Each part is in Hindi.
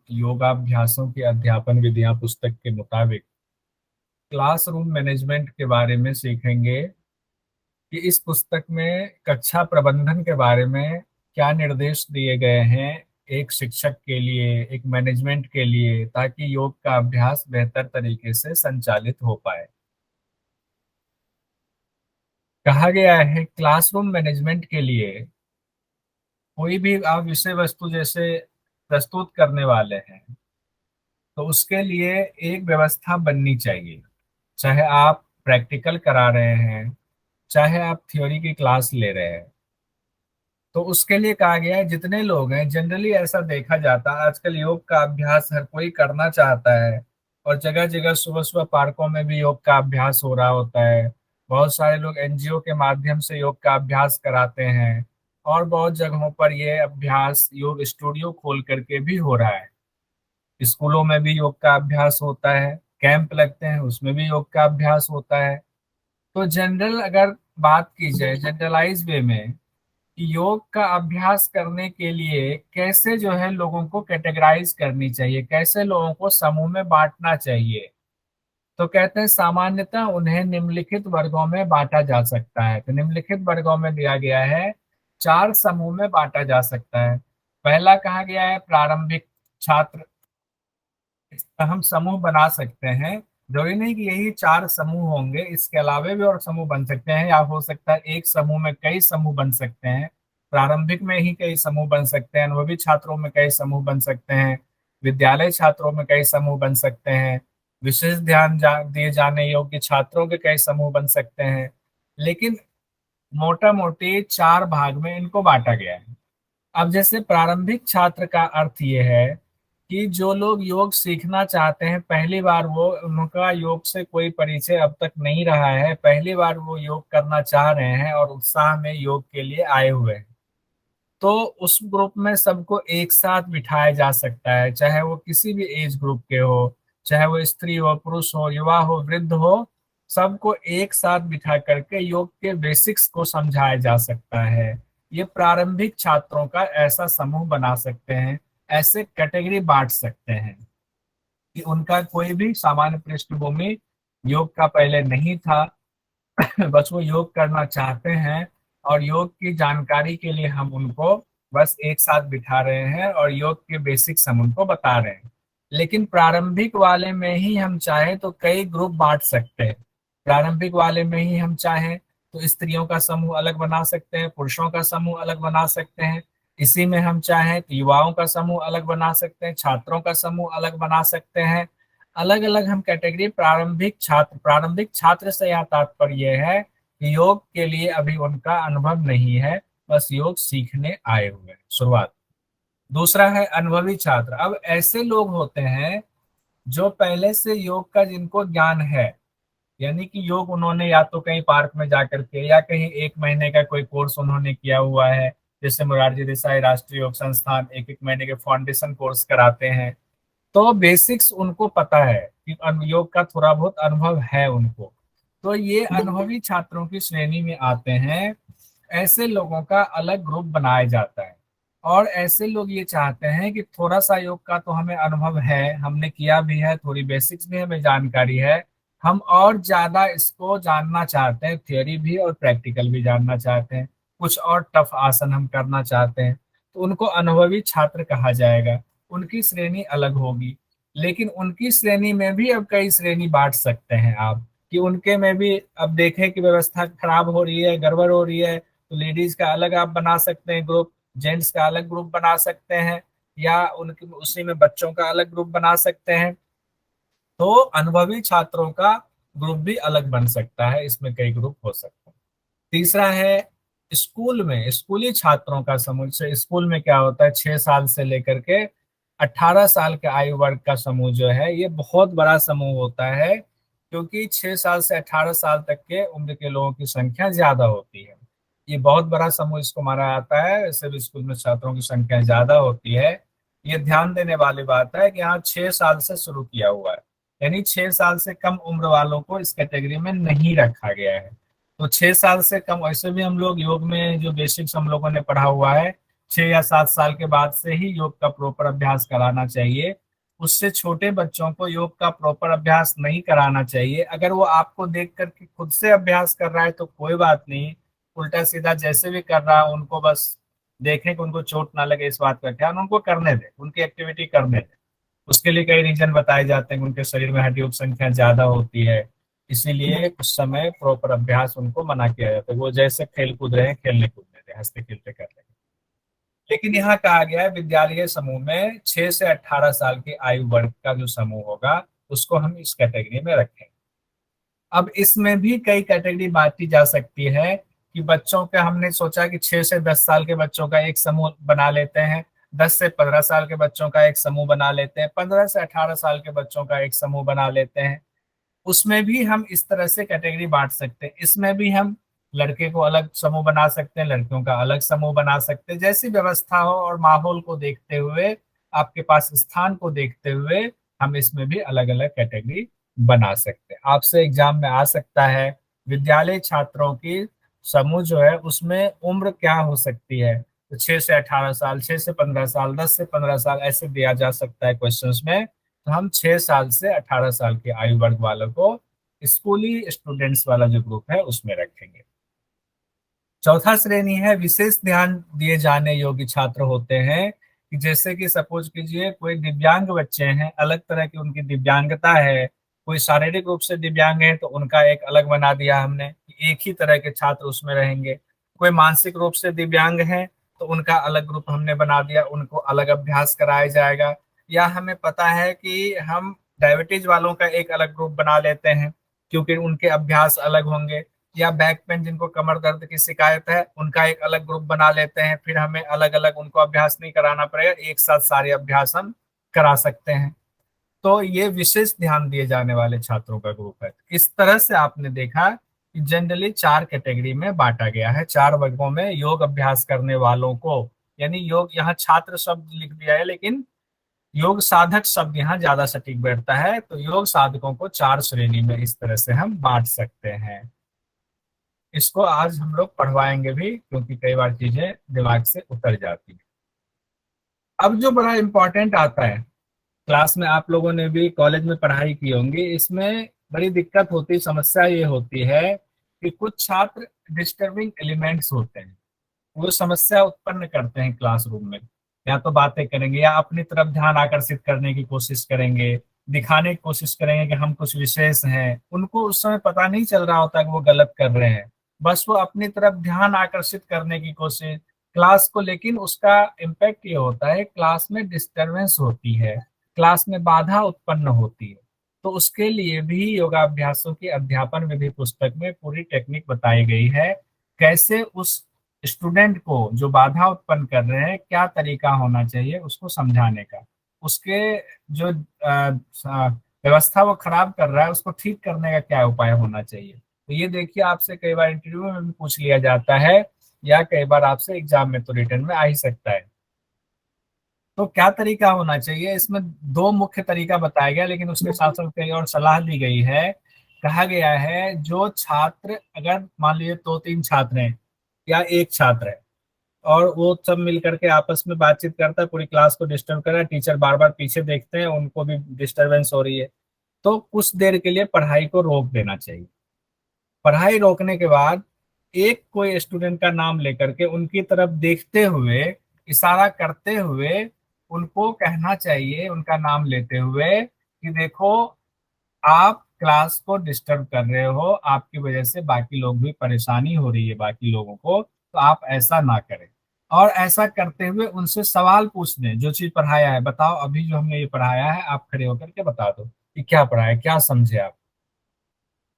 योगाभ्यासों की अध्यापन विधियां पुस्तक के मुताबिक क्लासरूम मैनेजमेंट के बारे में सीखेंगे कि इस पुस्तक में कक्षा प्रबंधन के बारे में क्या निर्देश दिए गए हैं एक शिक्षक के लिए, एक मैनेजमेंट के लिए, ताकि योग का अभ्यास बेहतर तरीके से संचालित हो पाए। कहा गया है क्लासरूम मैनेजमेंट के लिए कोई भी आप विषय वस्तु जैसे प्रस्तुत करने वाले हैं तो उसके लिए एक व्यवस्था बननी चाहिए। चाहे आप प्रैक्टिकल करा रहे हैं, चाहे आप थ्योरी की क्लास ले रहे हैं, तो उसके लिए कहा गया है जितने लोग हैं, जनरली ऐसा देखा जाता है आजकल योग का अभ्यास हर कोई करना चाहता है और जगह जगह सुबह सुबह पार्कों में भी योग का अभ्यास हो रहा होता है। बहुत सारे लोग एनजीओ के माध्यम से योग का अभ्यास कराते हैं और बहुत जगहों पर ये अभ्यास योग स्टूडियो खोल करके भी हो रहा है। स्कूलों में भी योग का अभ्यास होता है, कैंप लगते हैं उसमें भी योग का अभ्यास होता है। तो जनरल अगर बात की जाए जनरलाइज वे में कि योग का अभ्यास करने के लिए कैसे जो है लोगों को कैटेगराइज करनी चाहिए, कैसे लोगों को समूह में बांटना चाहिए, तो कहते हैं सामान्यतः उन्हें निम्नलिखित वर्गों में बांटा जा सकता है। तो निम्नलिखित वर्गों में दिया गया है, चार समूह में बांटा जा सकता है। पहला कहा गया है प्रारंभिक छात्र। हम समूह बना सकते हैं, जरूरी नहीं कि यही चार समूह होंगे, इसके अलावा भी और समूह बन सकते हैं, या हो सकता है एक समूह में कई समूह बन सकते हैं। प्रारंभिक में ही कई समूह बन सकते हैं, अनुभवी छात्रों में कई समूह बन सकते हैं, विद्यालय छात्रों में कई समूह बन सकते हैं, विशेष ध्यान दिए जाने योग्य छात्रों के कई समूह बन सकते हैं। लेकिन मोटा मोटी चार भाग में इनको बांटा गया है। अब जैसे प्रारंभिक छात्र का अर्थ ये है कि जो लोग योग सीखना चाहते हैं, पहली बार वो, उनका योग से कोई परिचय अब तक नहीं रहा है, पहली बार वो योग करना चाह रहे हैं और उत्साह में योग के लिए आए हुए हैं, तो उस ग्रुप में सबको एक साथ बिठाया जा सकता है। चाहे वो किसी भी एज ग्रुप के हो, चाहे वो स्त्री हो, पुरुष हो, युवा हो, वृद्ध हो, सबको एक साथ बिठा करके योग के बेसिक्स को समझाया जा सकता है। ये प्रारंभिक छात्रों का ऐसा समूह बना सकते हैं, ऐसे कैटेगरी बांट सकते हैं कि उनका कोई भी सामान्य पृष्ठभूमि योग का पहले नहीं था, बस वो योग करना चाहते हैं और योग की जानकारी के लिए हम उनको बस एक साथ बिठा रहे हैं और योग के बेसिक्स हम उनको बता रहे हैं। लेकिन प्रारंभिक वाले में ही हम चाहें तो कई ग्रुप बांट सकते हैं। प्रारंभिक वाले में ही हम चाहें तो स्त्रियों का समूह अलग बना सकते हैं, पुरुषों का समूह अलग बना सकते हैं। इसी में हम चाहें तो युवाओं का समूह अलग बना सकते हैं, छात्रों का समूह अलग बना सकते हैं। अलग अलग हम कैटेगरी, प्रारंभिक छात्र से यह तात्पर्य है कि योग के लिए अभी उनका अनुभव नहीं है, बस योग सीखने आए हुए हैं, शुरुआत। दूसरा है अनुभवी छात्र। अब ऐसे लोग होते हैं जो पहले से योग का जिनको ज्ञान है, यानी कि योग उन्होंने या तो कहीं पार्क में जाकर के या कहीं एक महीने का कोई कोर्स उन्होंने किया हुआ है, जैसे मोरारजी देसाई राष्ट्रीय योग संस्थान एक एक महीने के फाउंडेशन कोर्स कराते हैं, तो बेसिक्स उनको पता है कि योग का थोड़ा बहुत अनुभव है उनको, तो ये अनुभवी छात्रों की श्रेणी में आते हैं। ऐसे लोगों का अलग ग्रुप बनाया जाता है और ऐसे लोग ये चाहते हैं कि थोड़ा सा योग का तो हमें अनुभव है, हमने किया भी है, थोड़ी बेसिक्स भी हमें जानकारी है, हम और ज्यादा इसको जानना चाहते हैं, थियोरी भी और प्रैक्टिकल भी जानना चाहते हैं, कुछ और टफ आसन हम करना चाहते हैं, तो उनको अनुभवी छात्र कहा जाएगा। उनकी श्रेणी अलग होगी। लेकिन उनकी श्रेणी में भी अब कई श्रेणी बांट सकते हैं आप, कि उनके में भी अब देखें कि व्यवस्था खराब हो रही है, गड़बड़ हो रही है, तो लेडीज का अलग आप बना सकते हैं ग्रुप, जेंट्स का अलग ग्रुप बना सकते हैं, या उनके उसी में बच्चों का अलग ग्रुप बना सकते हैं। तो अनुभवी छात्रों का ग्रुप भी अलग बन सकता है, इसमें कई ग्रुप हो सकते हैं। तीसरा है स्कूल में, स्कूली छात्रों का समूह। जैसे स्कूल में क्या होता है, 6 साल से लेकर के 18 साल के आयु वर्ग का समूह जो है ये बहुत बड़ा समूह होता है, क्योंकि 6 साल से 18 साल तक के उम्र के लोगों की संख्या ज्यादा होती है। ये बहुत बड़ा समूह इसको माना जाता है, वैसे भी स्कूल में छात्रों की संख्या ज्यादा होती है। ये ध्यान देने वाली बात है कि यहाँ 6 साल से शुरू किया हुआ है, यानी 6 साल से कम उम्र वालों को इस कैटेगरी में नहीं रखा गया है। तो 6 साल से कम, वैसे भी हम लोग योग में जो बेसिक्स हम लोगों ने पढ़ा हुआ है 6 या 7 साल के बाद से ही योग का प्रॉपर अभ्यास कराना चाहिए। उससे छोटे बच्चों को योग का प्रॉपर अभ्यास नहीं कराना चाहिए। अगर वो आपको देख करके खुद से अभ्यास कर रहा है तो कोई बात नहीं, उल्टा सीधा जैसे भी कर रहा है उनको बस देखें कि उनको चोट ना लगे, इस बात का ध्यान उनको करने दें, उनकी एक्टिविटी करने दें। उसके लिए कई रीजन बताए जाते हैं कि उनके शरीर में हड्डियों की संख्या ज्यादा होती है, इसीलिए उस समय प्रॉपर अभ्यास उनको मना किया जाता है। वो जैसे खेल कूद रहे हैं खेलने कूदने दें, हंसते खेलते कर रहे हैं। लेकिन यहाँ कहा गया है विद्यालय समूह में 6 से 18 साल की आयु वर्ग का जो समूह होगा उसको हम इस कैटेगरी में रखें। अब इसमें भी कई कैटेगरी बांटी जा सकती है कि बच्चों के हमने सोचा कि 6 से 10 साल के बच्चों का एक समूह बना लेते हैं, 10 से 15 साल के बच्चों का एक समूह बना लेते हैं, 15 से 18 साल के बच्चों का एक समूह बना लेते हैं। उसमें भी हम इस तरह से कैटेगरी बांट सकते हैं। इसमें भी हम लड़के को अलग समूह बना सकते हैं, लड़कियों का अलग समूह बना सकते हैं। जैसी व्यवस्था हो और माहौल को देखते हुए, आपके पास स्थान को देखते हुए हम इसमें भी अलग अलग कैटेगरी बना सकते हैं। आपसे एग्जाम में आ सकता है विद्यालय छात्रों की समूह जो है उसमें उम्र क्या हो सकती है, तो 6 से 18 साल, 6 से 15 साल, 10 से 15 साल ऐसे दिया जा सकता है क्वेश्चंस में। तो हम 6 साल से 18 साल के आयु वर्ग वालों को स्कूली स्टूडेंट्स वाला जो ग्रुप है उसमें रखेंगे। चौथा श्रेणी है विशेष ध्यान दिए जाने योग्य छात्र होते हैं, कि जैसे कि सपोज कीजिए कोई दिव्यांग बच्चे हैं, अलग तरह की उनकी दिव्यांगता है, कोई शारीरिक रूप से दिव्यांग है तो उनका एक अलग बना दिया हमने कि एक ही तरह के छात्र उसमें रहेंगे। कोई मानसिक रूप से दिव्यांग है तो उनका अलग ग्रुप हमने बना दिया, उनको अलग अभ्यास कराया जाएगा। या हमें पता है कि हम डायबिटीज वालों का एक अलग ग्रुप बना लेते हैं क्योंकि उनके अभ्यास अलग होंगे। या बैक पेन जिनको कमर दर्द की शिकायत है उनका एक अलग ग्रुप बना लेते हैं, फिर हमें अलग अलग उनको अभ्यास नहीं कराना पड़ेगा, एक साथ सारे अभ्यास हम करा सकते हैं। तो ये विशेष ध्यान दिए जाने वाले छात्रों का ग्रुप है। इस तरह से आपने देखा कि जनरली 4 कैटेगरी में बांटा गया है, 4 वर्गों में योग अभ्यास करने वालों को। यानी योग यहाँ छात्र शब्द लिख दिया है लेकिन योग साधक शब्द यहाँ ज्यादा सटीक बैठता है। तो योग साधकों को 4 श्रेणी में इस तरह से हम बांट सकते हैं। इसको आज हम लोग पढ़वाएंगे भी क्योंकि कई बार चीजें दिमाग से उतर जाती है। अब जो बड़ा इंपॉर्टेंट आता है, क्लास में आप लोगों ने भी कॉलेज में पढ़ाई की होंगी, इसमें बड़ी दिक्कत होती, समस्या ये होती है कि कुछ छात्र डिस्टर्बिंग एलिमेंट्स होते हैं, वो समस्या उत्पन्न करते हैं क्लासरूम में। या तो बातें करेंगे या अपनी तरफ ध्यान आकर्षित करने की कोशिश करेंगे, दिखाने की कोशिश करेंगे कि हम कुछ विशेष हैं। उनको उस समय पता नहीं चल रहा होता कि वो गलत कर रहे हैं, बस वो अपनी तरफ ध्यान आकर्षित करने की कोशिश क्लास को। लेकिन उसका इम्पैक्ट ये होता है क्लास में डिस्टरबेंस होती है, क्लास में बाधा उत्पन्न होती है। तो उसके लिए भी योगाभ्यासों की अध्यापन विधि पुस्तक में पूरी टेक्निक बताई गई है, कैसे उस स्टूडेंट को जो बाधा उत्पन्न कर रहे हैं क्या तरीका होना चाहिए उसको समझाने का, उसके जो व्यवस्था वो खराब कर रहा है उसको ठीक करने का क्या उपाय होना चाहिए। तो ये देखिए आपसे कई बार इंटरव्यू में भी पूछ लिया जाता है या कई बार आपसे एग्जाम में तो रिटर्न में आ ही सकता है। तो क्या तरीका होना चाहिए, इसमें 2 मुख्य तरीका बताया गया लेकिन उसके साथ साथ कई और सलाह दी गई है। कहा गया है जो छात्र, अगर मान लीजिए 2-3 छात्र हैं या एक छात्र है और वो सब मिल करके आपस में बातचीत करता है, पूरी क्लास को डिस्टर्ब कर रहा है, टीचर बार बार पीछे देखते हैं, उनको भी डिस्टरबेंस हो रही है, तो कुछ देर के लिए पढ़ाई को रोक देना चाहिए। पढ़ाई रोकने के बाद एक कोई स्टूडेंट का नाम लेकर के उनकी तरफ देखते हुए, इशारा करते हुए उनको कहना चाहिए, उनका नाम लेते हुए कि देखो आप क्लास को डिस्टर्ब कर रहे हो, आपकी वजह से बाकी लोग भी परेशानी हो रही है बाकी लोगों को, तो आप ऐसा ना करें। और ऐसा करते हुए उनसे सवाल पूछ दें, जो चीज पढ़ाया है बताओ अभी जो हमने ये पढ़ाया है आप खड़े होकर के बता दो कि क्या पढ़ाया, क्या समझे आप।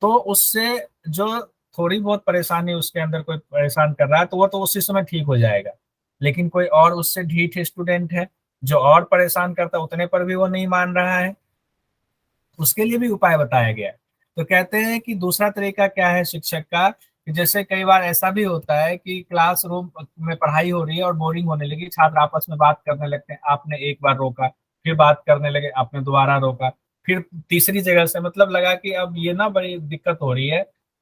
तो उससे जो थोड़ी बहुत परेशानी उसके अंदर कोई परेशान कर रहा है तो वो तो उसी समय ठीक हो जाएगा। लेकिन कोई और उससे ढीठ स्टूडेंट है जो और परेशान करता है, उतने पर भी वो नहीं मान रहा है, उसके लिए भी उपाय बताया गया है। तो कहते हैं कि दूसरा तरीका क्या है शिक्षक का, कि जैसे कई बार ऐसा भी होता है कि क्लासरूम में पढ़ाई हो रही है और बोरिंग होने लगी, छात्र आपस में बात करने लगते हैं, आपने एक बार रोका, फिर बात करने लगे, आपने दोबारा रोका, फिर तीसरी जगह से मतलब लगा कि अब ये ना बड़ी दिक्कत हो रही है,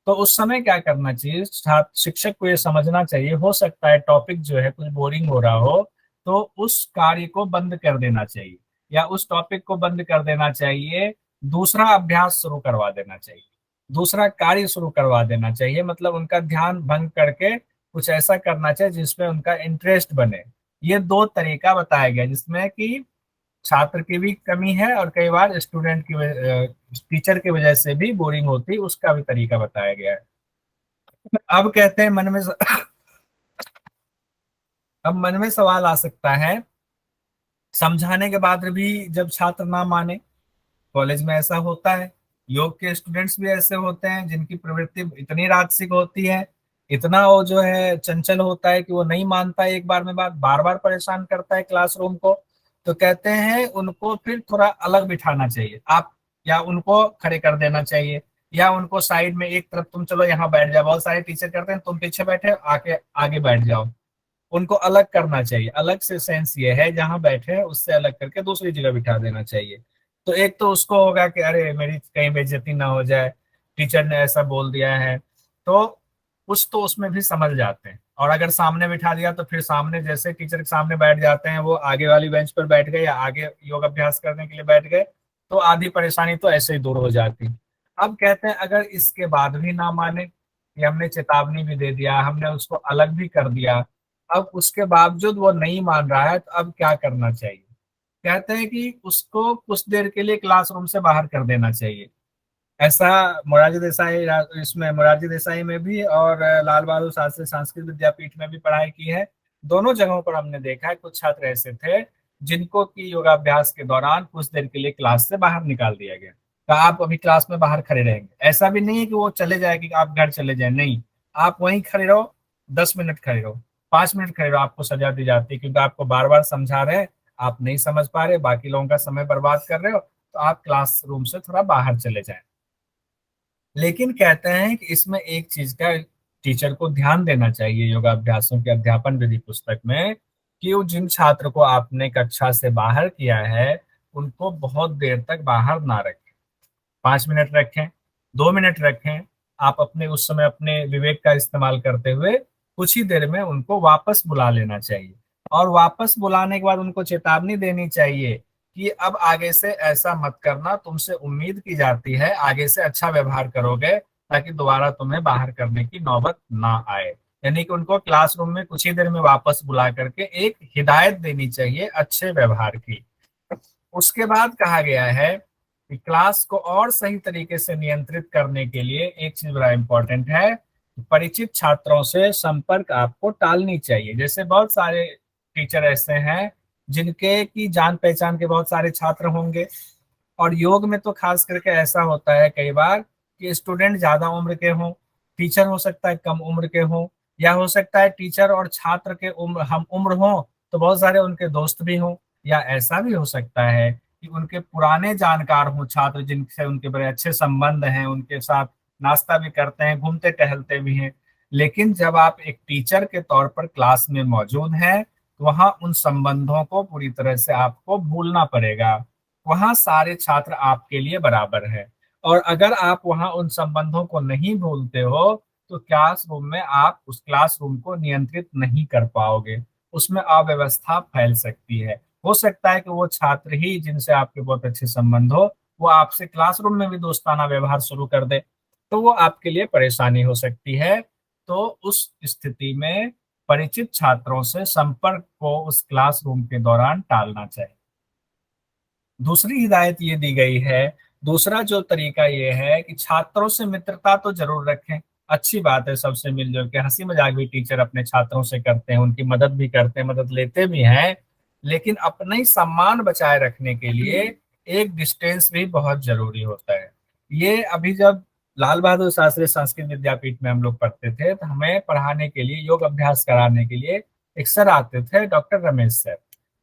तो उस समय क्या करना चाहिए, छात्र शिक्षक को ये समझना चाहिए, हो सकता है टॉपिक जो है कुछ बोरिंग हो रहा हो, तो उस कार्य को बंद कर देना चाहिए, या उस टॉपिक को बंद कर देना चाहिए, दूसरा अभ्यास शुरू करवा देना चाहिए, दूसरा कार्य शुरू करवा देना चाहिए, मतलब उनका ध्यान भंग करके कुछ ऐसा करना चाहिए जिसमें उनका इंटरेस्ट बने। ये दो तरीका बताया गया, जिसमें कि छात्र की भी कमी है और कई बार स्टूडेंट की टीचर की वजह से भी बोरिंग होती, उसका भी तरीका बताया गया है। अब कहते हैं मन में अब मन में सवाल आ सकता है, समझाने के बाद भी जब छात्र ना माने, कॉलेज में ऐसा होता है, योग के स्टूडेंट्स भी ऐसे होते हैं जिनकी प्रवृत्ति इतनी राजसिक होती है, इतना वो जो है चंचल होता है कि वो नहीं मानता है एक बार में बात, बार बार परेशान करता है क्लासरूम को। तो कहते हैं उनको फिर थोड़ा अलग बिठाना चाहिए आप, या उनको खड़े कर देना चाहिए, या उनको साइड में एक तरफ, तुम चलो यहाँ बैठ जाओ, बहुत सारे टीचर करते हैं तुम पीछे बैठे आके आगे बैठ जाओ, उनको अलग करना चाहिए। अलग से सेंस ये है, जहां बैठे हैं उससे अलग करके दूसरी जगह बिठा देना चाहिए। तो एक तो उसको होगा कि अरे मेरी कहीं बेइज्जती ना हो जाए, टीचर ने ऐसा बोल दिया है, तो कुछ तो उसमें भी समझ जाते हैं। और अगर सामने बिठा दिया तो फिर सामने जैसे टीचर के सामने बैठ जाते हैं, वो आगे वाली बेंच पर बैठ गए या आगे योग अभ्यास करने के लिए बैठ गए, तो आधी परेशानी तो ऐसे ही दूर हो जाती। अब कहते हैं अगर इसके बाद भी ना माने, कि हमने चेतावनी भी दे दिया, हमने उसको अलग भी कर दिया, अब उसके बावजूद वो नहीं मान रहा है, तो अब क्या करना चाहिए। कहते हैं कि उसको कुछ देर के लिए क्लासरूम से बाहर कर देना चाहिए। ऐसा मोरारजी देसाई, इसमें मोरारजी देसाई में भी और लाल बहादुर शास्त्री संस्कृत विद्यापीठ में भी पढ़ाई की है। दोनों जगहों पर हमने देखा है कुछ छात्र ऐसे थे जिनको कि योगाभ्यास के दौरान कुछ देर के लिए क्लास से बाहर निकाल दिया गया, तो आप अभी क्लास में बाहर खड़े रहेंगे। ऐसा भी नहीं है कि वो चले जाए कि आप घर चले जाए, नहीं, आप वहीं खड़े रहो, 10 मिनट खड़े रहो, 5 मिनट खड़े रहो, आपको सजा दी जाती है, क्योंकि आपको बार बार समझा रहे हैं, आप नहीं समझ पा रहे, बाकी लोगों का समय बर्बाद कर रहे हो, तो आप क्लासरूम से थोड़ा बाहर चले जाएं। लेकिन कहते हैं कि इसमें एक चीज का टीचर को ध्यान देना चाहिए योगाभ्यासों के अध्यापन विधि पुस्तक में, कि वो जिन छात्र को आपने कक्षा से बाहर किया है उनको बहुत देर तक बाहर ना रखें। 5 मिनट रखें, 2 मिनट रखें, आप अपने उस समय अपने विवेक का इस्तेमाल करते हुए कुछ ही देर में उनको वापस बुला लेना चाहिए। और वापस बुलाने के बाद उनको चेतावनी देनी चाहिए कि अब आगे से ऐसा मत करना, तुमसे उम्मीद की जाती है आगे से अच्छा व्यवहार करोगे, ताकि दोबारा तुम्हें बाहर करने की नौबत ना आए। यानी कि उनको क्लासरूम में कुछ ही देर में वापस बुला करके एक हिदायत देनी चाहिए अच्छे व्यवहार की। उसके बाद कहा गया है कि क्लास को और सही तरीके से नियंत्रित करने के लिए एक चीज बड़ा इंपॉर्टेंट है, परिचित छात्रों से संपर्क आपको टालनी चाहिए। जैसे बहुत सारे टीचर ऐसे हैं जिनके की जान पहचान के बहुत सारे छात्र होंगे, और योग में तो खास करके ऐसा होता है कई बार कि स्टूडेंट ज्यादा उम्र के हों, टीचर हो सकता है कम उम्र के हों, या हो सकता है टीचर और छात्र के उम्र हम उम्र हों तो बहुत सारे उनके दोस्त भी हों, या ऐसा भी हो सकता है कि उनके पुराने जानकार हों छात्र, जिनसे उनके बड़े अच्छे संबंध हैं, उनके साथ नाश्ता भी करते हैं, घूमते टहलते भी हैं। लेकिन जब आप एक टीचर के तौर पर क्लास में मौजूद हैं, तो वहाँ उन संबंधों को पूरी तरह से आपको भूलना पड़ेगा। वहाँ सारे छात्र आपके लिए बराबर है, और अगर आप वहाँ उन संबंधों को नहीं भूलते हो तो क्लासरूम में आप उस क्लासरूम को नियंत्रित नहीं कर पाओगे, उसमें अव्यवस्था फैल सकती है। हो सकता है कि वो छात्र ही जिनसे आपके बहुत अच्छे संबंध हो, वो आपसे क्लासरूम में भी दोस्ताना व्यवहार शुरू कर दे, तो वो आपके लिए परेशानी हो सकती है। तो उस स्थिति में परिचित छात्रों से संपर्क को उस क्लासरूम के दौरान टालना चाहिए। दूसरी हिदायत ये दी गई है, दूसरा जो तरीका ये है कि छात्रों से मित्रता तो जरूर रखें, अच्छी बात है, सबसे मिलजुल के हंसी मजाक भी टीचर अपने छात्रों से करते हैं, उनकी मदद भी करते हैं, मदद लेते भी हैं। लेकिन अपना ही सम्मान बचाए रखने के लिए एक डिस्टेंस भी बहुत जरूरी होता है। ये अभी जब लाल बहादुर शास्त्री संस्कृत विद्यापीठ में हम लोग पढ़ते थे, तो हमें पढ़ाने के लिए, योग अभ्यास कराने के लिए एक सर आते थे, डॉक्टर रमेश सर।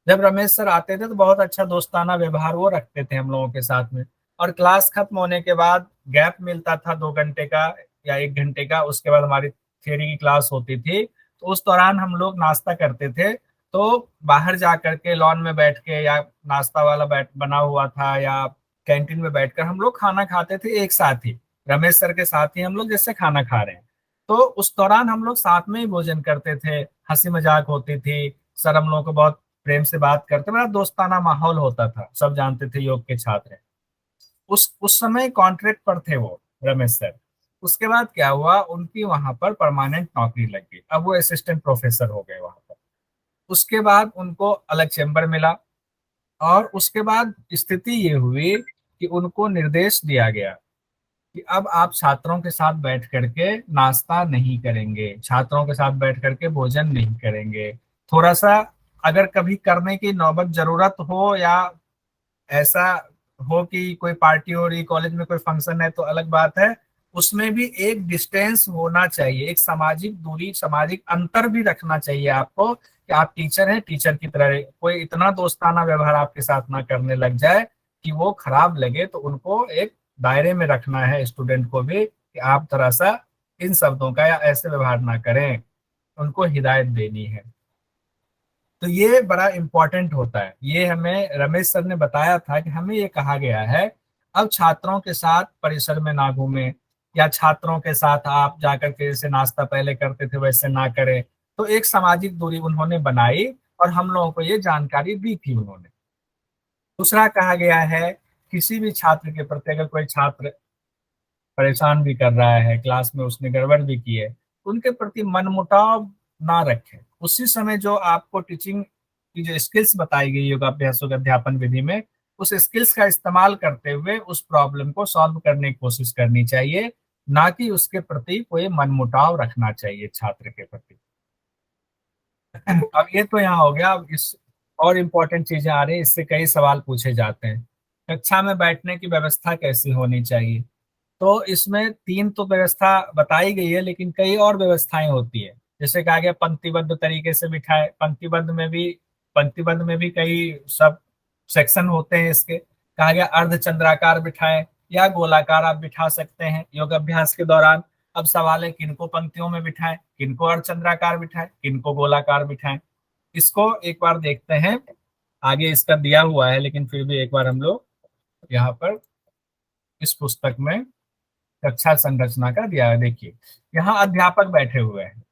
जब रमेश सर आते थे तो बहुत अच्छा दोस्ताना व्यवहार वो रखते थे हम लोगों के साथ में। और क्लास खत्म होने के बाद गैप मिलता था 2 घंटे का या 1 घंटे का, उसके बाद हमारी थियरी की क्लास होती थी, तो उस दौरान हम लोग नाश्ता करते थे। तो बाहर जा करके लॉन में बैठ के, या नाश्ता वाला बैठ बना हुआ था, या कैंटीन में बैठकर हम लोग खाना खाते थे एक साथ ही। रमेश सर के साथ ही हम लोग जैसे खाना खा रहे हैं, तो उस दौरान हम लोग साथ में ही भोजन करते थे, हंसी मजाक होती थी, सर हम लोगों को बहुत प्रेम से बात करते, बड़ा दोस्ताना माहौल होता था, सब जानते थे योग के छात्र हैं। उस समय कॉन्ट्रैक्ट पर थे वो रमेश सर। उसके बाद क्या हुआ, उनकी वहां पर परमानेंट नौकरी लग गई, अब वो असिस्टेंट प्रोफेसर हो गए वहां पर। उसके बाद उनको अलग चैम्बर मिला, और उसके बाद स्थिति ये हुई कि उनको निर्देश दिया गया कि अब आप छात्रों के साथ बैठ करके नाश्ता नहीं करेंगे, छात्रों के साथ बैठ करके भोजन नहीं करेंगे। थोड़ा सा अगर कभी करने की नौबत जरूरत हो, या ऐसा हो कि कोई पार्टी हो रही, कॉलेज में कोई फंक्शन है, तो अलग बात है, उसमें भी एक डिस्टेंस होना चाहिए, एक सामाजिक दूरी, सामाजिक अंतर भी रखना चाहिए आपको, कि आप टीचर हैं, टीचर की तरह कोई इतना दोस्ताना व्यवहार आपके साथ ना करने लग जाए कि वो खराब लगे। तो उनको एक दायरे में रखना है स्टूडेंट को भी, कि आप तरह सा इन शब्दों का या ऐसे व्यवहार ना करें, उनको हिदायत देनी है। तो ये बड़ा इंपॉर्टेंट होता है, ये हमें रमेश सर ने बताया था कि हमें ये कहा गया है अब छात्रों के साथ परिसर में ना घूमें, या छात्रों के साथ आप जाकर के जैसे नाश्ता पहले करते थे वैसे ना करें। तो एक सामाजिक दूरी उन्होंने बनाई, और हम लोगों को ये जानकारी दी थी उन्होंने। दूसरा कहा गया है, किसी भी छात्र के प्रति अगर कोई छात्र परेशान भी कर रहा है क्लास में, उसने गड़बड़ भी की है, तो उनके प्रति मनमुटाव ना रखें। उसी समय जो आपको टीचिंग की जो स्किल्स बताई गई योगाभ्यासों के अध्यापन विधि में, उस स्किल्स का इस्तेमाल करते हुए उस प्रॉब्लम को सॉल्व करने की कोशिश करनी चाहिए, ना कि उसके प्रति कोई मनमुटाव रखना चाहिए छात्र के प्रति। अब ये तो यहाँ हो गया, अब इस और इम्पोर्टेंट चीजें आ रही है, इससे कई सवाल पूछे जाते हैं। कक्षा में बैठने की व्यवस्था कैसी होनी चाहिए? तो इसमें तीन तो व्यवस्था बताई गई है, लेकिन कई और व्यवस्थाएं होती है। जैसे कहा गया पंक्तिबद्ध तरीके से बिठाए, पंक्तिबद्ध में भी कई सब सेक्शन होते हैं इसके। कहा गया अर्ध चंद्राकार बिठाए या गोलाकार आप बिठा सकते हैं योगाभ्यास के दौरान। अब सवाल है किनको पंक्तियों में बिठाएं, किनको अर्ध चंद्राकार बिठाएं, किनको गोलाकार बिठाएं। इसको एक बार देखते हैं, आगे इसका दिया हुआ है, लेकिन फिर भी एक बार हम लोग यहाँ पर इस पुस्तक में कक्षा संरचना का दिया है। देखिए यहाँ अध्यापक बैठे हुए हैं,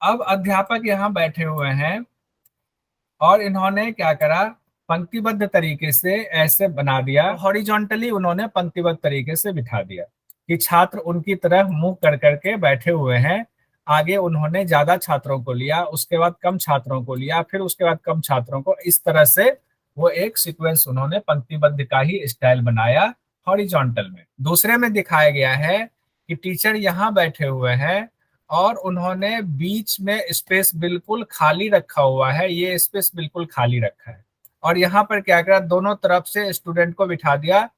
अब अध्यापक यहाँ बैठे हुए हैं, और इन्होंने क्या करा, पंक्तिबद्ध तरीके से ऐसे बना दिया, हॉरिजॉन्टली उन्होंने पंक्तिबद्ध तरीके से बिठा दिया कि छात्र उनकी तरफ मुंह कर करके बैठे हुए हैं। आगे उन्होंने ज्यादा छात्रों को लिया, उसके बाद कम छात्रों को लिया, फिर उसके बाद कम छात्रों को, इस तरह से वो एक सीक्वेंस उन्होंने पंक्तिबद्ध का ही स्टाइल बनाया हॉरिजॉन्टल में। दूसरे में दिखाया गया है कि टीचर यहाँ बैठे हुए हैं, और उन्होंने बीच में स्पेस बिल्कुल खाली रखा हुआ है, ये स्पेस बिल्कुल खाली रखा है। और यहाँ पर क्या करा, दोनों तरफ से स्टूडेंट को बिठा दिया,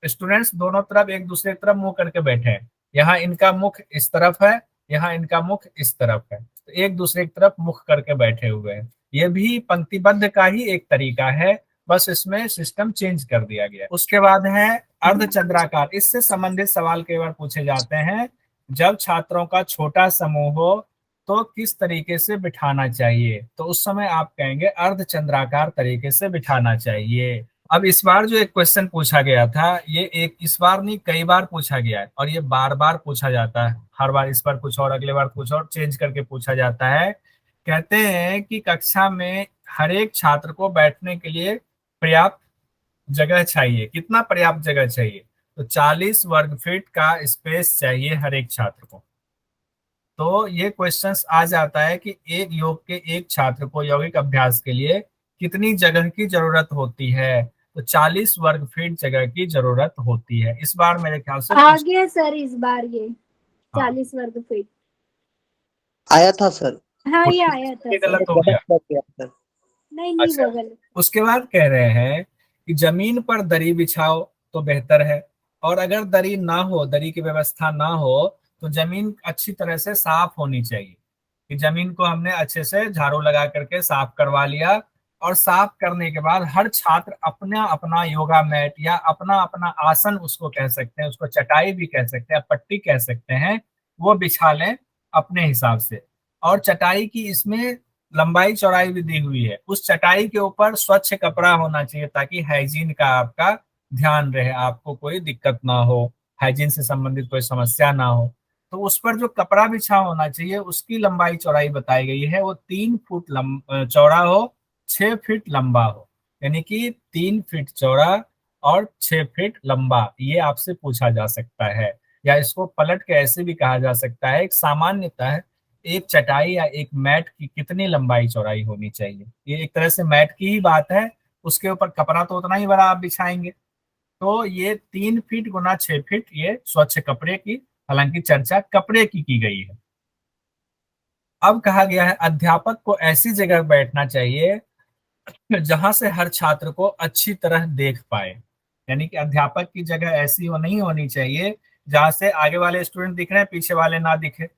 स्टूडेंट्स दोनों तरफ एक दूसरे की तरफ मुंह करके बैठे हैं। यहाँ इनका मुख इस तरफ है, यहाँ इनका मुख इस तरफ है, तो एक दूसरे की तरफ मुख करके बैठे हुए हैं। ये भी पंक्तिबद्ध का ही एक तरीका है, बस इसमें सिस्टम चेंज कर दिया गया। उसके बाद है अर्धचंद्राकार, इससे संबंधित सवाल कई बार पूछे जाते हैं। जब छात्रों का छोटा समूह हो तो किस तरीके से बिठाना चाहिए, तो उस समय आप कहेंगे अर्धचंद्राकार तरीके से बिठाना चाहिए। अब इस बार जो एक क्वेश्चन पूछा गया था, ये एक इस बार नहीं कई बार पूछा गया है, और ये बार बार पूछा जाता है, हर बार इस बार कुछ और अगले बार कुछ और चेंज करके पूछा जाता है। कहते हैं कि कक्षा में हर एक छात्र को बैठने के लिए पर्याप्त जगह चाहिए। कितना पर्याप्त जगह चाहिए? तो 40 वर्ग फीट का स्पेस चाहिए हर एक छात्र को। तो ये क्वेश्चंस आ जाता है कि एक योग के एक छात्र को यौगिक अभ्यास के लिए कितनी जगह की जरूरत होती है? तो 40 वर्ग फीट जगह की जरूरत होती है। इस बार मेरे ख्याल से आ गया सर, इस बार ये हाँ 40 वर्ग फीट आया था सर। हाँ ये आया था ये सर। गलत हो गया। कर दिया सर। नहीं नहीं अच्छा, वो गलत। उसके बाद कह रहे हैं कि जमीन पर दरी बिछाओ तो बेहतर है, और अगर दरी ना हो, दरी की व्यवस्था ना हो, तो जमीन अच्छी तरह से साफ होनी चाहिए। कि जमीन को हमने अच्छे से झाड़ू लगा करके साफ करवा लिया, और साफ करने के बाद हर छात्र अपना अपना योगा मैट या अपना अपना आसन, उसको कह सकते हैं, उसको चटाई भी कह सकते हैं, पट्टी कह सकते हैं, वो बिछा लें अपने हिसाब से। और चटाई की इसमें लंबाई चौड़ाई भी दी हुई है। उस चटाई के ऊपर स्वच्छ कपड़ा होना चाहिए, ताकि हाइजीन का आपका ध्यान रहे, आपको कोई दिक्कत ना हो। हाइजीन से संबंधित कोई समस्या ना हो। तो उस पर जो कपड़ा बिछा होना चाहिए उसकी लंबाई चौड़ाई बताई गई है, वो 3 फुट चौड़ा हो, 6 फीट लंबा हो। यानी कि 3 फीट चौड़ा और 6 फीट लंबा, ये आपसे पूछा जा सकता है। या इसको पलट के ऐसे भी कहा जा सकता है, एक सामान्यतः एक चटाई या एक मैट की कितनी लंबाई चौड़ाई होनी चाहिए, ये एक तरह से मैट की ही बात है। उसके ऊपर कपड़ा तो उतना ही बड़ा आप बिछाएंगे। तो ये 3 फीट गुना 6 फीट, ये स्वच्छ कपड़े की, हालांकि चर्चा कपड़े की गई है। अब कहा गया है अध्यापक को ऐसी जगह बैठना चाहिए जहां से हर छात्र को अच्छी तरह देख पाए। यानी कि अध्यापक की जगह ऐसी हो नहीं होनी चाहिए जहां से आगे वाले स्टूडेंट दिख रहे हैं, पीछे वाले ना दिखे,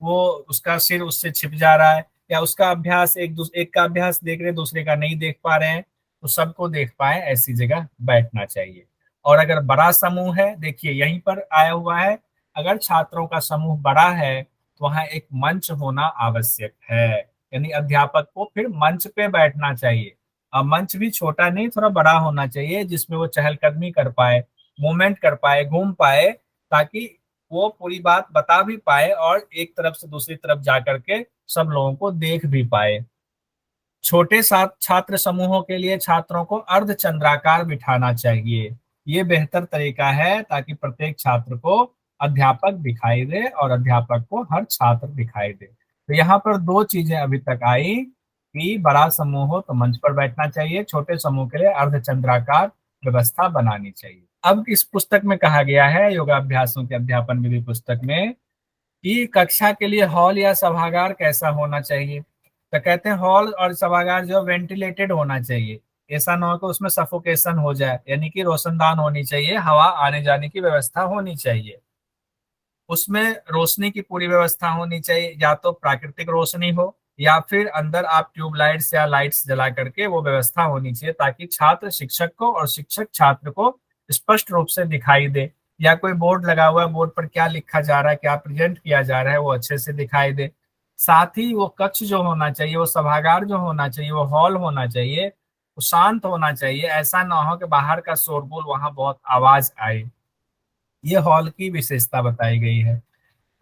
वो उसका सिर उससे छिप जा रहा है, या उसका अभ्यास एक का अभ्यास देख रहे हैं, दूसरे का नहीं देख पा रहे हैं। तो सबको देख पाए ऐसी जगह बैठना चाहिए। और अगर बड़ा समूह है, देखिए यहीं पर आया हुआ है, अगर छात्रों का समूह बड़ा है तो वहां एक मंच होना आवश्यक है। यानी अध्यापक को फिर मंच पे बैठना चाहिए। अब मंच भी छोटा नहीं, थोड़ा बड़ा होना चाहिए जिसमें वो चहलकदमी कर पाए, मूवमेंट कर पाए, घूम पाए, ताकि वो पूरी बात बता भी पाए और एक तरफ से दूसरी तरफ जा करके सब लोगों को देख भी पाए। छोटे छात्र समूहों के लिए छात्रों को अर्धचंद्राकार बिठाना चाहिए। ये बेहतर तरीका है ताकि प्रत्येक छात्र को अध्यापक दिखाई दे और अध्यापक को हर छात्र दिखाई दे। तो यहाँ पर दो चीजें अभी तक आई कि बड़ा समूह हो तो मंच पर बैठना चाहिए, छोटे समूह के लिए अर्धचंद्राकार व्यवस्था बनानी चाहिए। अब इस पुस्तक में कहा गया है, योगाभ्यासों के अध्यापन विधि पुस्तक में, कि कक्षा के लिए हॉल या सभागार कैसा होना चाहिए। तो कहते हैं हॉल और सभागार जो वेंटिलेटेड होना चाहिए, ऐसा ना हो कि उसमें सफोकेशन हो जाए, यानी कि रोशनदान होनी चाहिए, हवा आने जाने की व्यवस्था होनी चाहिए। उसमें रोशनी की पूरी व्यवस्था होनी चाहिए, या तो प्राकृतिक रोशनी हो या फिर अंदर आप ट्यूबलाइट्स या लाइट्स जला करके वो व्यवस्था होनी चाहिए, ताकि छात्र शिक्षक को और शिक्षक छात्र को स्पष्ट रूप से दिखाई दे। या कोई बोर्ड लगा हुआ है, बोर्ड पर क्या लिखा जा रहा है, क्या प्रेजेंट किया जा रहा है, वो अच्छे से दिखाई दे। साथ ही वो कक्ष जो होना चाहिए, वो सभागार जो होना चाहिए, वो हॉल होना चाहिए, वो शांत होना चाहिए। ऐसा ना हो कि बाहर का शोरगुल वहां बहुत आवाज आए। ये हॉल की विशेषता बताई गई है।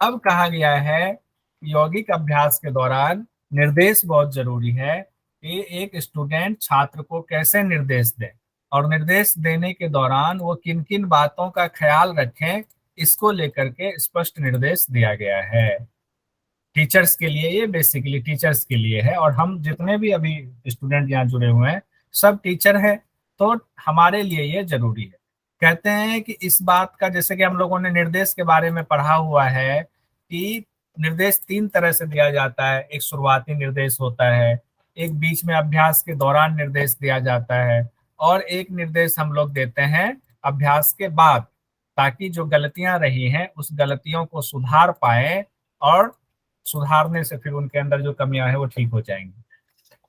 अब कहा गया है कि यौगिक अभ्यास के दौरान निर्देश बहुत जरूरी है कि एक स्टूडेंट छात्र को कैसे निर्देश दे, और निर्देश देने के दौरान वो किन किन बातों का ख्याल रखें, इसको लेकर के स्पष्ट निर्देश दिया गया है। टीचर्स के लिए, ये बेसिकली टीचर्स के लिए है, और हम जितने भी अभी स्टूडेंट यहाँ जुड़े हुए हैं सब टीचर हैं, तो हमारे लिए ये जरूरी है। कहते हैं कि इस बात का, जैसे कि हम लोगों ने निर्देश के बारे में पढ़ा हुआ है कि निर्देश 3 तरह से दिया जाता है। एक शुरुआती निर्देश होता है, एक बीच में अभ्यास के दौरान निर्देश दिया जाता है, और एक निर्देश हम लोग देते हैं अभ्यास के बाद, ताकि जो गलतियां रही हैं उस गलतियों को सुधार पाए, और सुधारने से फिर उनके अंदर जो कमियां हैं वो ठीक हो जाएंगी।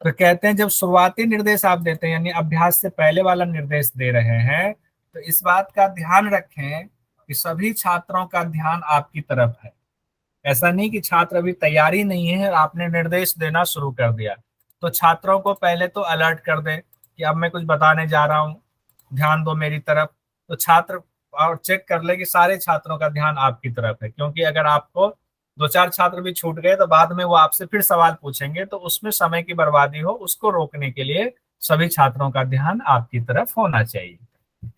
तो कहते हैं जब शुरुआती निर्देश आप देते हैं, यानी अभ्यास से पहले वाला निर्देश दे रहे हैं, तो इस बात का ध्यान रखें कि सभी छात्रों का ध्यान आपकी तरफ है। ऐसा नहीं कि छात्र अभी तैयारी नहीं है और आपने निर्देश देना शुरू कर दिया। तो छात्रों को पहले तो अलर्ट कर दें कि अब मैं कुछ बताने जा रहा हूँ, ध्यान दो मेरी तरफ। तो छात्र और चेक कर ले कि सारे छात्रों का ध्यान आपकी तरफ है, क्योंकि अगर आपको 2-4 छात्र भी छूट गए तो बाद में वो आपसे फिर सवाल पूछेंगे, तो उसमें समय की बर्बादी हो, उसको रोकने के लिए सभी छात्रों का ध्यान आपकी तरफ होना चाहिए।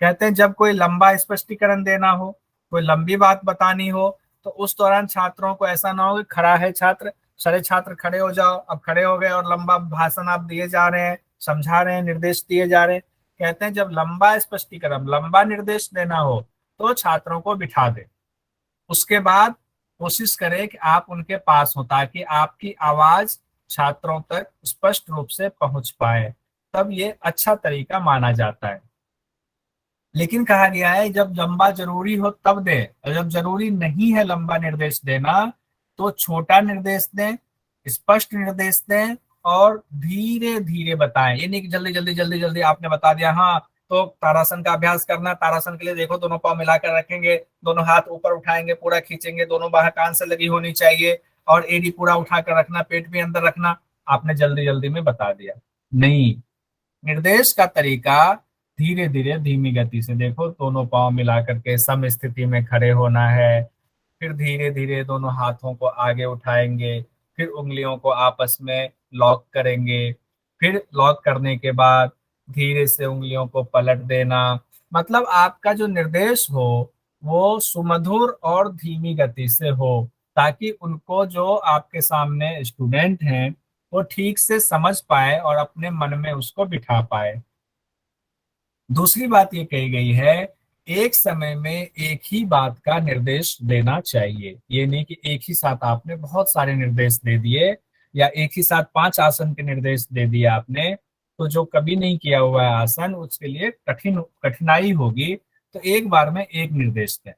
कहते हैं जब कोई लंबा स्पष्टीकरण देना हो, कोई लंबी बात बतानी हो, तो उस दौरान छात्रों को ऐसा ना हो कि खड़ा है छात्र, सारे छात्र खड़े हो जाओ, अब खड़े हो गए और लंबा भाषण आप दिए जा रहे हैं, समझा रहे हैं, निर्देश दिए जा रहे हैं। कहते हैं जब लंबा स्पष्टीकरण, लंबा निर्देश देना हो तो छात्रों को बिठा दे। उसके बाद कोशिश करें कि आप उनके पास हो, ताकि आपकी आवाज छात्रों तक स्पष्ट रूप से पहुंच पाए, तब ये अच्छा तरीका माना जाता है। लेकिन कहा गया है जब लंबा जरूरी हो तब दें, और जब जरूरी नहीं है लंबा निर्देश देना तो छोटा निर्देश दें, स्पष्ट निर्देश दें, और धीरे धीरे बताएं। ये नहीं कि जल्दी जल्दी जल्दी जल्दी आपने बता दिया, हाँ तो तारासन का अभ्यास करना, तारासन के लिए देखो दोनों पाँव मिलाकर रखेंगे, दोनों हाथ ऊपर उठाएंगे, पूरा खींचेंगे, दोनों बाह कान से लगी होनी चाहिए, और एड़ी पूरा उठाकर रखना, पेट भी अंदर रखना। आपने जल्दी जल्दी में बता दिया। नहीं, निर्देश का तरीका धीरे धीरे धीमी गति से, देखो दोनों पांव मिला करके सम स्थिति में खड़े होना है। फिर धीरे धीरे दोनों हाथों को आगे उठाएंगे, फिर उंगलियों को आपस में लॉक करेंगे, फिर लॉक करने के बाद धीरे से उंगलियों को पलट देना। मतलब आपका जो निर्देश हो वो सुमधुर और धीमी गति से हो, ताकि उनको, जो आपके सामने स्टूडेंट हैं, वो ठीक से समझ पाए और अपने मन में उसको बिठा पाए। दूसरी बात ये कही गई है, एक समय में एक ही बात का निर्देश देना चाहिए। ये नहीं कि एक ही साथ आपने बहुत सारे निर्देश दे दिए, या एक ही साथ 5 आसन के निर्देश दे दिए आपने, तो जो कभी नहीं किया हुआ है आसन उसके लिए कठिनाई होगी। तो एक बार में एक निर्देश दें।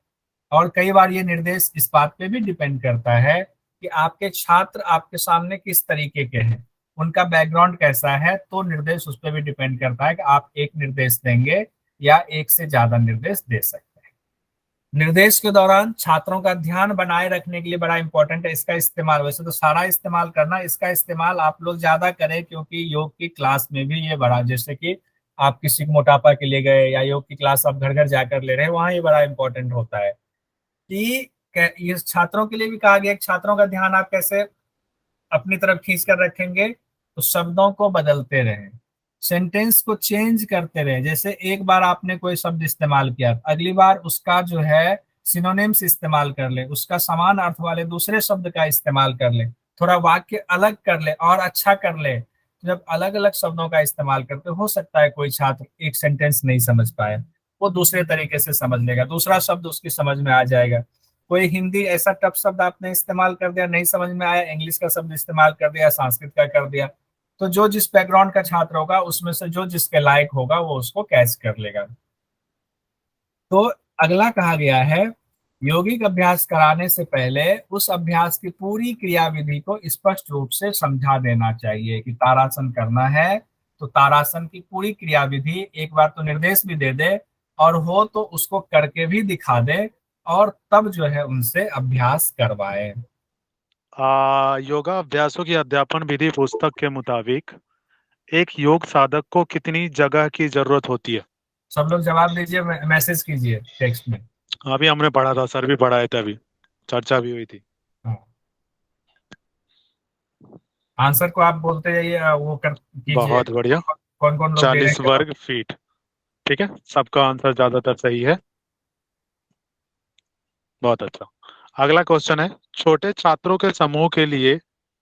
और कई बार ये निर्देश इस बात पे भी डिपेंड करता है कि आपके छात्र आपके सामने किस तरीके के हैं, उनका बैकग्राउंड कैसा है, तो निर्देश उस पर भी डिपेंड करता है कि आप एक निर्देश देंगे या एक से ज्यादा निर्देश दे सकते हैं। निर्देश के दौरान छात्रों का ध्यान बनाए रखने के लिए बड़ा इंपॉर्टेंट है इसका इस्तेमाल। वैसे तो सारा इस्तेमाल करना, इसका इस्तेमाल आप लोग ज्यादा करें, क्योंकि योग की क्लास में भी ये बड़ा, जैसे कि आप किसी को मोटापा के लिए गए या योग की क्लास आप घर घर जाकर ले रहे हैं, वहां ये बड़ा इंपॉर्टेंट होता है कि ये छात्रों के लिए भी कहा गया कि छात्रों का ध्यान आप कैसे अपनी तरफ खींच कर रखेंगे। तो शब्दों को बदलते रहें, सेंटेंस को चेंज करते रहें। जैसे एक बार आपने कोई शब्द इस्तेमाल किया, अगली बार उसका जो है सिनोनिम्स इस्तेमाल कर ले, उसका समान अर्थ वाले दूसरे शब्द का इस्तेमाल कर ले, थोड़ा वाक्य अलग कर ले और अच्छा कर ले। जब अलग अलग शब्दों का इस्तेमाल करते, हो सकता है कोई छात्र एक सेंटेंस नहीं समझ पाए, वो दूसरे तरीके से समझ लेगा, दूसरा शब्द उसकी समझ में आ जाएगा। कोई हिंदी ऐसा टफ शब्द आपने इस्तेमाल कर दिया, नहीं समझ में आया, इंग्लिश का शब्द इस्तेमाल कर दिया, संस्कृत का कर दिया, तो जो जिस बैकग्राउंड का छात्र होगा उसमें से जो जिसके लायक होगा वो उसको कैच कर लेगा। तो अगला कहा गया है, यौगिक अभ्यास कराने से पहले उस अभ्यास की पूरी क्रियाविधि को स्पष्ट रूप से समझा देना चाहिए। कि तारासन करना है तो तारासन की पूरी क्रियाविधि एक बार तो निर्देश भी दे दे, और हो तो उसको करके भी दिखा दे, और तब जो है उनसे अभ्यास करवाए। योगा अभ्यासों की अध्यापन विधि पुस्तक के मुताबिक एक योग साधक को कितनी जगह की जरूरत होती है? सब लोग जवाब दीजिए, मैसेज कीजिए टेक्स्ट में। अभी हमने पढ़ा था, सर भी पढ़ाए थे, अभी चर्चा भी हुई थी। हाँ। आंसर को आप बोलते जाइए, वो कर कीजिए। बहुत बढ़िया। कौन कौन लोग दे रहे 40 हैं? वर्ग फीट। ठीक है, सबका आंसर ज्यादातर सही है। बहुत अच्छा। अगला क्वेश्चन है, छोटे छात्रों के समूह के लिए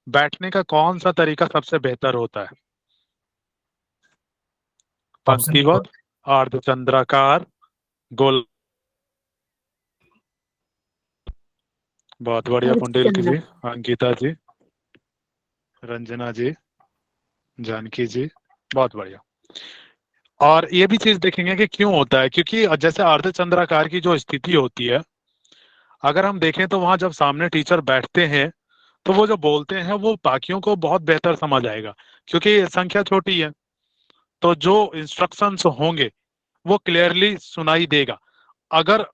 बैठने का कौन सा तरीका सबसे बेहतर होता है? ऑप्शन पंक्तिबद्ध, अर्धचंद्राकार, गोल। बहुत बढ़िया पुंडेल जी, अंकिता जी, रंजना जी, जानकी जी, बहुत बढ़िया। और ये भी चीज देखेंगे कि क्यों होता है, क्योंकि जैसे अर्धचंद्राकार की जो स्थिति होती है, अगर हम देखें तो वहां जब सामने टीचर बैठते हैं तो वो जो बोलते हैं वो बाकियों को बहुत बेहतर समझ आएगा, क्योंकि संख्या छोटी है। तो जो इंस्ट्रक्शंस होंगे वो क्लियरली सुनाई देगा। अगर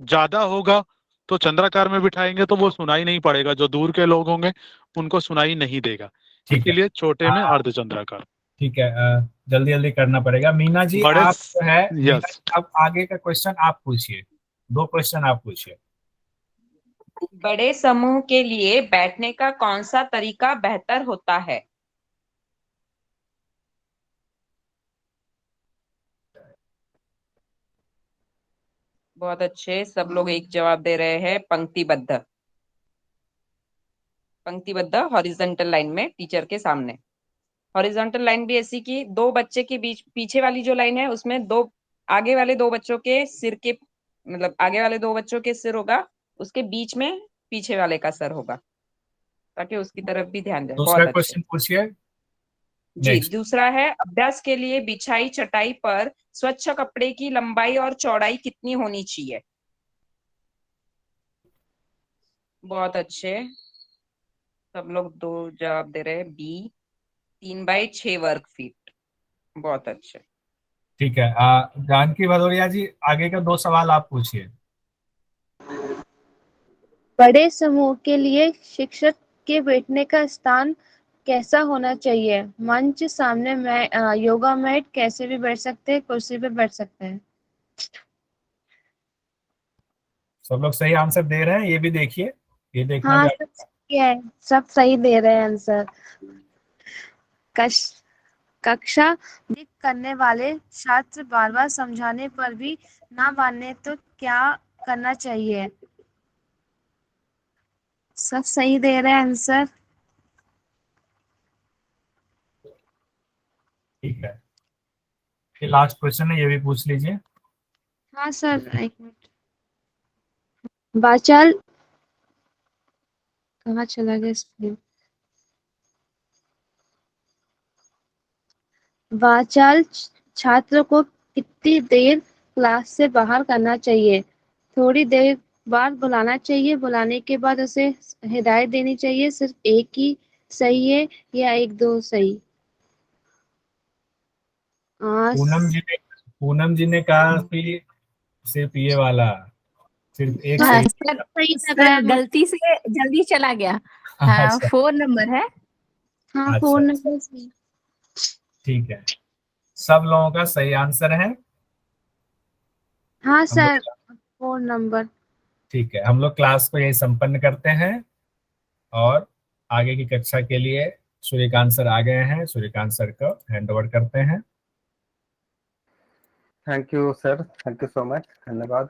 ज्यादा होगा तो चंद्राकार में बिठाएंगे तो वो सुनाई नहीं पड़ेगा, जो दूर के लोग होंगे उनको सुनाई नहीं देगा। ठीक है। इसीलिए छोटे में अर्धचंद्राकार। ठीक है, जल्दी जल्दी करना पड़ेगा। मीना जी बड़े आप जो है, मीना यस, जी अब आगे का क्वेश्चन आप पूछिए, 2 क्वेश्चन आप पूछिए। बड़े समूह के लिए बैठने का कौन सा तरीका बेहतर होता है? बहुत अच्छे, सब लोग एक जवाब दे रहे हैं, पंक्तिबद्ध। पंक्तिबद्ध हॉरिजॉन्टल लाइन में टीचर के सामने। हॉरिजॉन्टल लाइन भी ऐसी कि दो बच्चे के बीच, पीछे वाली जो लाइन है उसमें दो, आगे वाले दो बच्चों के सिर के, मतलब आगे वाले दो बच्चों के सिर होगा, उसके बीच में पीछे वाले का सर होगा, ताकि उसकी तरफ भी ध्यान जाए। दूसरा बहुत अच्छे क्वेश्चन पूछिए। जी। नेक्स्ट। दूसरा है, अभ्यास के लिए बिछाई चटाई पर स्वच्छ कपड़े की लंबाई और चौड़ाई कितनी होनी चाहिए? बहुत अच्छे, सब लोग 2 जवाब दे रहे हैं, बी 3/6 वर्ग फीट। बहुत अच्छे। ठीक है, जानकी भदौरिया जी आगे का 2 सवाल आप पूछिए। बड़े समूह के लिए शिक्षक के बैठने का स्थान कैसा होना चाहिए? मंच सामने में योगा मैट, कैसे भी बैठ सकते हैं, कुर्सी पे बैठ सकते हैं। सब लोग सही आंसर दे रहे हैं, ये भी देखिए, ये देखना हाँ जरूरी सब सही है, सब सही दे रहे हैं आंसर। कश कक्षा दिक करने वाले छात्र बार बार समझाने पर भी ना माने तो क्या करना चाहिए? सब सही दे रहे हैं आंसर। ठीक है। ये लास्ट क्वेश्चन है, ये भी पूछ लीजिए। हाँ सर, एक मिनट। वाचाल कहाँ चला गया इसमें? वाचाल छात्र को कितनी देर क्लास से बाहर करना चाहिए? थोड़ी देर बाद बुलाना चाहिए, बुलाने के बाद उसे हिदायत देनी चाहिए, सिर्फ एक ही सही है या एक दो सही? पूनम जी ने पूनम जी ने कहा कि सिर्फ ये वाला, सिर्फ एक हाँ, सही। सर सही लग रहा सर है। गलती से जल्दी चला गया। हाँ, अच्छा 4 नंबर है। हाँ, अच्छा, फोन नंबर सही। ठीक है, सब लोगों का सही आंसर है। हाँ हम सर, लोग, फोन नंबर। ठीक है, हम लोग क्लास को यही संपन्न करते हैं और आगे की कक्षा के लिए सूर्यकांत सर आ गए हैं, सूर्यकांत सर को हैंड ओवर करते हैं। Thank you sir, thank you so much, धन्यवाद।